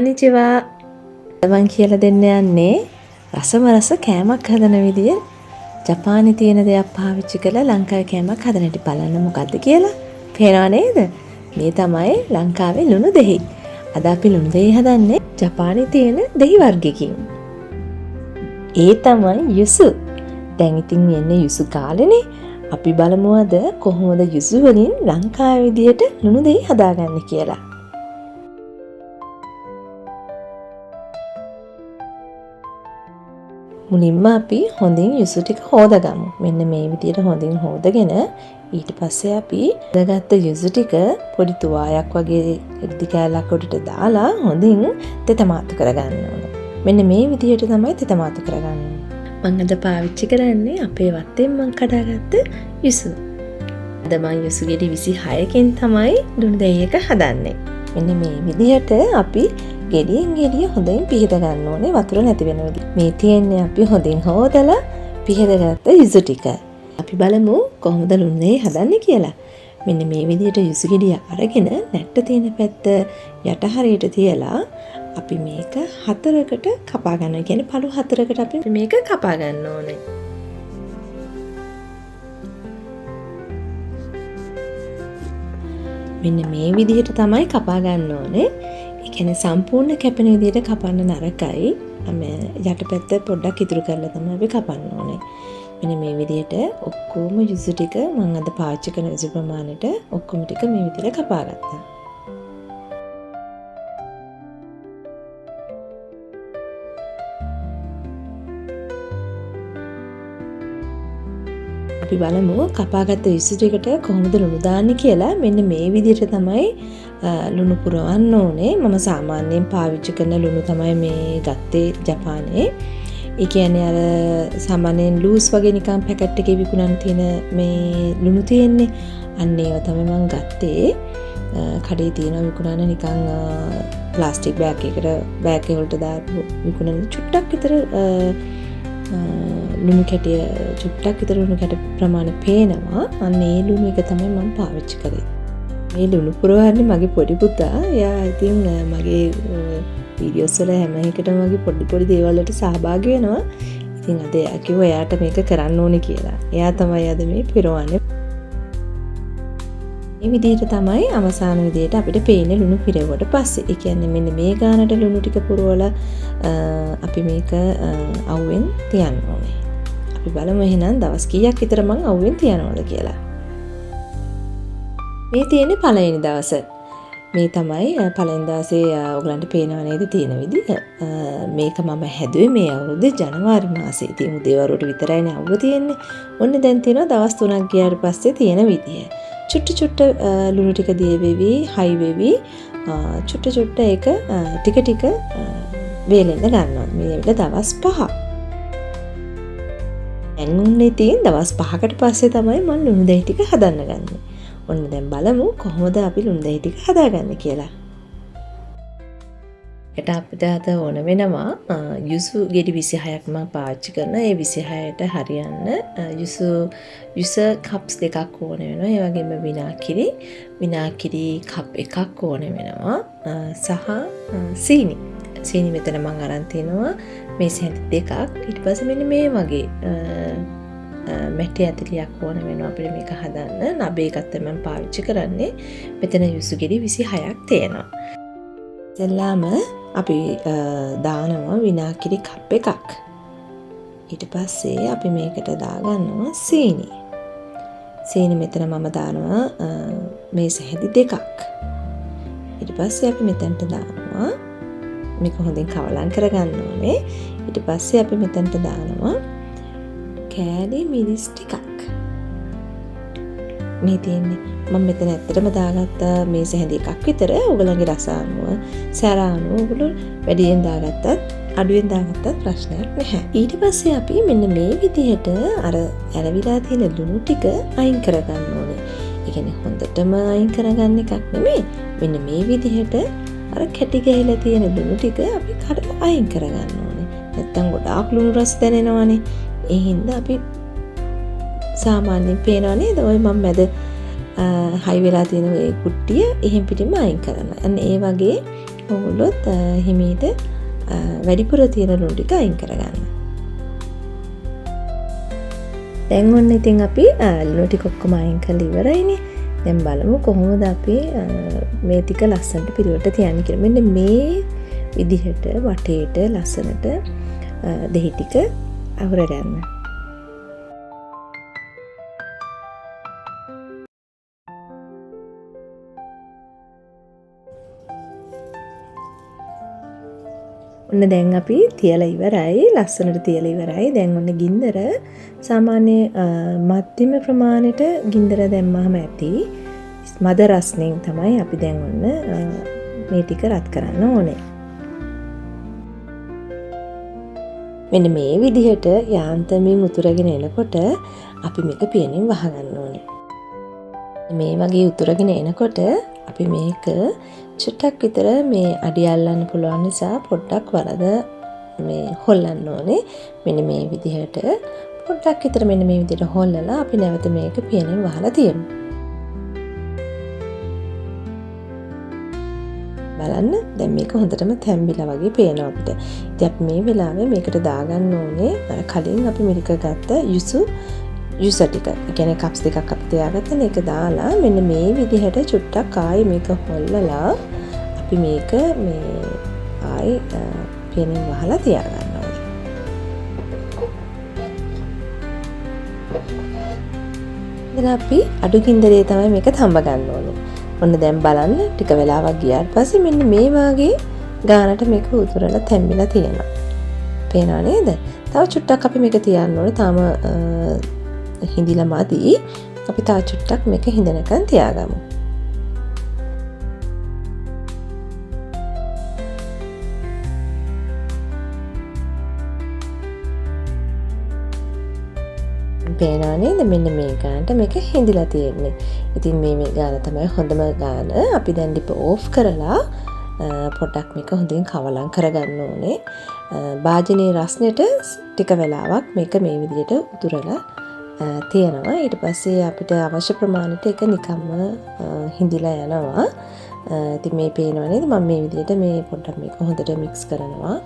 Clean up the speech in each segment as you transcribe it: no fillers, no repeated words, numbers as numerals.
konnichiwa. මම කියලා දෙන්න යන්නේ රස කෑමක් හදන විදිය ජපානයේ තියෙන දේක් පාවිච්චි කරලා ලංකාවේ කෑමක් හදන හැටි බලන්න මොකද්ද කියලා. පේනව නේද? මේ තමයි ලංකාවේ ලුණු දෙහි. අද අපි ලුණු දෙහි හදන්නේ ජපානයේ තියෙන දෙහි වර්ගයකින්. ඒ තමයි යුසු. දැන් ඉතින් යන්නේ යුසු කාලෙනේ. අපි බලමු අද කොහොමද යුසු වලින් ලංකාවේ විදියට ලුණු දෙහි හදාගන්නේ කියලා. මුලින්ම අපි හොඳින් යුසු ටික හොදගමු. මෙන්න මේ විදියට හොඳින් හොදගෙන ඊට පස්සේ අපි හදාගත්ත යුසු ටික පොඩි තුවායක් වගේ ඉදි කෑල්ලක් උඩට දාලා හොඳින් තෙතමාතු කරගන්න ඕනේ. මෙන්න මේ විදියට තමයි තෙතමාතු කරගන්නේ. මම අද පාවිච්චි කරන්නේ අපේ වත්තෙන් මම කඩාගත්ත යුසු. අද මම යුසු ගෙඩි 26කින් තමයි ලුණු දෙහි එක හදන්නේ. මෙන්න මේ විදියට අපි ගෙඩියෙන් ගෙඩිය හොඳින් පිහද ගන්න ඕනේ වතුර නැති වෙන විදිහ. මේ තියෙන්නේ අපි හොඳින් හොදලා පිහදගත්ත යුසු ටික. අපි බලමු කොහොමද ලුණු දෙහි හදන්නේ කියලා. මෙන්න මේ විදිහට යුසු ගෙඩිය අරගෙන නැට්ට තියෙන පැත්ත යට හරියට තියලා අපි මේක හතරකට කපා ගන්නවා. කියන්නේ පළු හතරකට අපි මේක කපා ගන්න ඕනේ. මෙන්න මේ විදිහට තමයි කපා ගන්න ඕනේ. ඒ කියන්නේ සම්පූර්ණ කැපෙන විදිහට කපන්න නරකයි. යටපැත්ත පොඩ්ඩක් ඉතුරු කරලා තමයි අපි කපන්න ඕනේ. මෙන්න මේ විදිහට ඔක්කොම යුසු ටික මම අද පාවිච්චි කරන යුසු ප්‍රමාණයට ඔක්කොම ටික මේ විදිහට කපා ගත්තා. අපි බලමු කපාගත්ත යුසු ටිකට කොහොමද ලුණු දාන්නේ කියලා. මෙන්න මේ විදිහට තමයි ලුණු පුරවන්න ඕනේ. මම සාමාන්‍යයෙන් පාවිච්චි කරන ලුණු තමයි මේ ගත්තේ ජපානයේ. ඒ කියන්නේ අර සාමාන්‍යයෙන් ලූස් වගේ නිකන් පැකට් එකේ විකුණන තියෙන මේ ලුණු තියෙන්නේ. අන්න ඒවා තමයි මම ගත්තේ. කඩේ තියෙන විකුණන නිකන් ප්ලාස්ටික් බෑග් එකකට බෑග් එක වලට දාපු විකුණන චුට්ටක් විතර ලුණු කැටිය චුට්ටක් විතර ලුණු කැට ප්‍රමාණය පේනවා. අන්න ඒ ලුණු එක තමයි මම පාවිච්චි කරේ. මේ ලුණු පුරවන්නේ මගේ පොඩි පුතා. එයා ඉතින් මගේ වීඩියෝස් වල හැම එකටම මගේ පොඩි දේවල් වලට සහභාගී වෙනවා. ඉතින් අද එයා කිව්වා එයාට මේක කරන්න ඕනේ කියලා. එයා තමයි අද මේ පිරවන්නේ. මේ විදිහට තමයි අවසාන විදිහට අපිට පේන්නේ ලුණු පිරවුවට පස්සේ. ඒ කියන්නේ මෙන්න මේ ගානට ලුණු ටික පුරවලා අපි මේක අවුවෙන් තියන්න ඕනේ. අපි බලමු එහෙනම් දවස් කීයක් විතර මං අවුවෙන් තියනවද කියලා. මේ තියෙන්නේ පළවෙනි දවස. මේ තමයි පළවෙනි දවසේ ඔයගලන්ට පේනව නේද තියෙන විදිහ. මේක මම හැදුවේ මේ අවුරුද්දේ ජනවාරි මාසේ. ඉතින් උදේවරුට විතරයිනේ අවුව තියෙන්නේ. ඔන්න දැන් තියෙනවා දවස් 3ක් ගියාට පස්සේ තියෙන විදිහ. චුට්ට ලුණු ටික දිය වෙවි, හයි වෙවි, චුට්ට ඒක ටික වේලෙන්න ගන්නවා. මේ විදිහට දවස් 5. එන්නුනේ තියෙන දවස් 5කට පස්සේ තමයි මම ලුණු දෙහි ටික හදන්න ගන්නේ. ඔන්න දැන් බලමු කොහොමද අපි ලුණු දෙහි ටික හදාගන්නේ කියලා. ඒකට අපිට අද ඕන වෙනවා යුසු ගෙඩි 26ක් මම පාවිච්චි කරනවා. ඒ 26ට හරියන්න යුස කප්ස් දෙකක් ඕන වෙනවා. ඒ වගේම විනාකිරි කප් එකක් ඕන වෙනවා. සහ සීනි මෙතන මම අරන් තිනවා මේ සැඳි දෙකක්. ඊට පස්සේ මෙන්න මේ වගේ මැටි ඇතිලියක් ඕන වෙනවා අපිට මේක හදන්න. නබේ එකක් තමයි මම පාවිච්චි කරන්නේ. මෙතන යුසු ගෙඩි 26ක් තියෙනවා. ඉතින්ලාම අපි දානවා විනාකිරි කප් එකක්. ඊට පස්සේ අපි මේකට දාගන්නවා සීනි මෙතන මම දානවා මේ සැහැදි දෙකක්. ඊට පස්සේ අපි මෙතනට දානවා මේක හොඳින් කවලම් කරගන්න ඕනේ. ඊට පස්සේ අපි මෙතනට දානවා කෑලි මිරිස් ටිකක්. මේ තියෙන්නේ මම මෙතන ඇත්තටම දාගත්ත මේ සැහැදි එකක් විතර. ඔයගලගේ රස අනුව සැර අනුව ඔයගොල්ලෝ වැඩියෙන් දාගත්තත් අඩුවෙන් දාගත්තත් ප්‍රශ්නයක් නැහැ. ඊට පස්සේ අපි මෙන්න මේ විදිහට අර ඇලවිලා තියෙන ලුණු ටික අයින් කරගන්න ඕනේ. ඒ කියන්නේ හොඳටම අයින් කරගන්න එකක් නෙමෙයි. මෙන්න මේ විදිහට අර කැටි ගහලා තියෙන ලුණු ටික අපි කඩලා අයින් කරගන්න ඕනේ. නැත්තම් ගොඩාක් ලුණු රස දැනෙනවනේ. ඒ හින්දා අපි සාමාන්‍යයෙන් පේනවා නේද? ඔය මම මැද හයි වෙලා තියෙන ඒ කුට්ටිය එහෙම් පිටින්ම අයින් කරනවා. අන්න ඒ වගේ ඔයගොල්ලොත් හිමීට වැඩිපුර තියෙන ලුණු ටික අයින් කරගන්න. දැන් ඔන්න ඉතින් අපි ලුණු ටික ඔක්කොම අයින් කරලා ඉවරයිනේ. දැන් බලමු කොහොමද අපි මේ ටික ලස්සනට පිළිවෙලට තියන්නේ කියලා. මෙන්න මේ විදිහට වටේට ලස්සනට දෙහි ටික අවර ගන්න. ඔන්න දැන් අපි තියලා ඉවරයි. ලස්සනට තියලා ඉවරයි. දැන් ඔන්න ගින්දර සාමාන්‍ය මධ්‍යම ප්‍රමාණයට ගින්දර දැම්මම ඇති. මද රස්නෙන් තමයි අපි දැන් ඔන්න මේ ටික රත් කරන්න ඕනේ. මෙන්න මේ විදිහට යාන්තමින් උතුරගෙන එනකොට අපි මේක පියනින් වහගන්න ඕනේ. මේ වගේ උතුරගෙන එනකොට අපි මේක චුට්ටක් විතර මේ අඩිය අල්ලන්න පුළුවන් නිසා පොඩ්ඩක් වලද මේ හොල්ලන්න ඕනේ. මෙන්න මේ විදිහට පොඩ්ඩක් විතර මෙන්න මේ විදිහට හොල්ලලා අපි නැවත මේක පියනින් වහලා තියමු. බලන්න දැන් මේක හොඳටම තැම්බිලා වගේ පේනවා අපිට. ඉතින් අපි මේ වෙලාවේ මේකට දාගන්න ඕනේ කලින් අපි මිරික ගත්ත යුස ටික. ඒ කියන්නේ කප්ස් දෙකක් අපි තියාගත්තනේ. ඒක දාලා මෙන්න මේ විදිහට චුට්ටක් ආයේ මේක හොල්ලලා අපි මේක මේ ආයේ පියනින් වහලා තියාගන්න ඕනේ. දැන් අපි අඩු ගින්දරේ තමයි මේක තඹ ගන්න ඕනේ. ඔන්න දැන් බලන්න ටික වෙලාවක් ගියාට පස්සේ මෙන්න මේ වාගේ ගානට මේක උතුරලා තැම්බිලා තියෙනවා. පේනව නේද? තව චුට්ටක් අපි මේක තියන්න ඕනේ. තාම හිඳිලා මදි. අපි තව චුට්ටක් මේක හිඳනකන් තියාගමු. පේනවා නේද? මෙන්න මේ ගානට මේක හිඳිලා තියෙන්නේ. ඉතින් මේ ගාන තමයි හොඳම ගාන. අපි දැන් ලිප ඕෆ් කරලා පොඩ්ඩක් මේක හොඳින් කවලම් කරගන්න ඕනේ. භාජනයේ රස්නෙට ටික වෙලාවක් මේක මේ විදිහට උතුරලා තියෙනවා. ඊට පස්සේ අපිට අවශ්‍ය ප්‍රමාණයට ඒක නිකම්ම හිඳිලා යනවා. ඉතින් මේ පේනව නේද? මම මේ විදිහට මේ පොඩ්ඩක් මේක හොඳට මික්ස් කරනවා.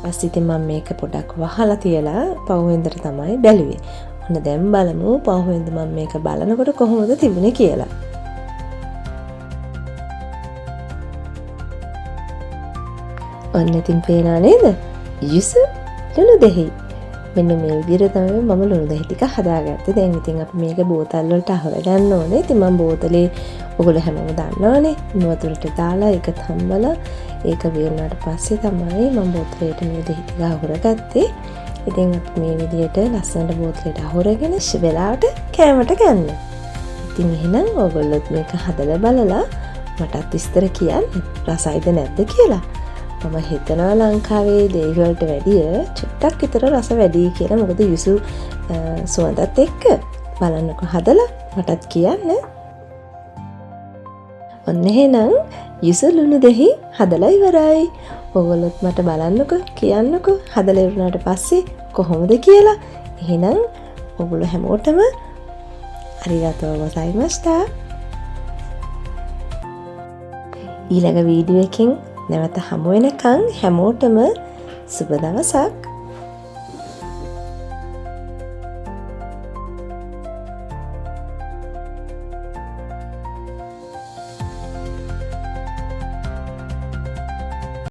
ඊපස්සේ ඉතින් මම මේක පොඩ්ඩක් වහලා තියලා පහුවෙන්දට තමයි බැලුවේ. ඔන්න දැන් බලමු පහුවෙන්ද මම මේක බලනකොට කොහොමද තිබුණේ කියලා. ඔන්න ඉතින් පේනවා නේද? යුස ලුණු දෙහි. මෙන්න මේ විදිහට තමයි මම ලුණු දෙහි ටික හදාගත්තේ. දැන් ඉතින් අපි මේක බෝතල් වලට අහව ගන්න ඕනේ. ඉතින් මම බෝතලේ ඔයගොල්ලෝ හැමෝම දන්නවනේ. වතුරට දාලා ඒක තම්බලා ඒක වේරුණාට පස්සේ තමයි මම බෝතලේට මේ දෙහි ටික අහුරගත්තේ. ඉතින් අපි මේ විදිහට ලස්සනට බෝතලේට අහුරගෙන වෙලාවට කෑමට ගන්න. ඉතින් එහෙනම් ඔයගොල්ලොත් මේක හදලා බලලා මටත් විස්තර කියන්න රසයිද නැද්ද කියලා. මම හිතනවා ලංකාවේ දෙහි වලට වැඩිය චුට්ටක් විතර රස වැඩි කියලා. මොකද යුසු සුවඳත් එක්ක බලන්නකෝ හදලා මටත් කියන්න. ඔන්න එහෙනම් යුසු ලුණු දෙහි හදලා ඉවරයි. ඔයගොල්ලොත් මට බලන්නකෝ කියන්නකෝ හදලා ඉවරනාට පස්සේ කොහොමද කියලා. එහෙනම් ඔයගොල්ලෝ හැමෝටම අරිගාතෝ ගොසයිමස්ටා. ඊළඟ වීඩියෝ එකෙන් නැවත හමු වෙනකන් හැමෝටම සුබ දවසක්.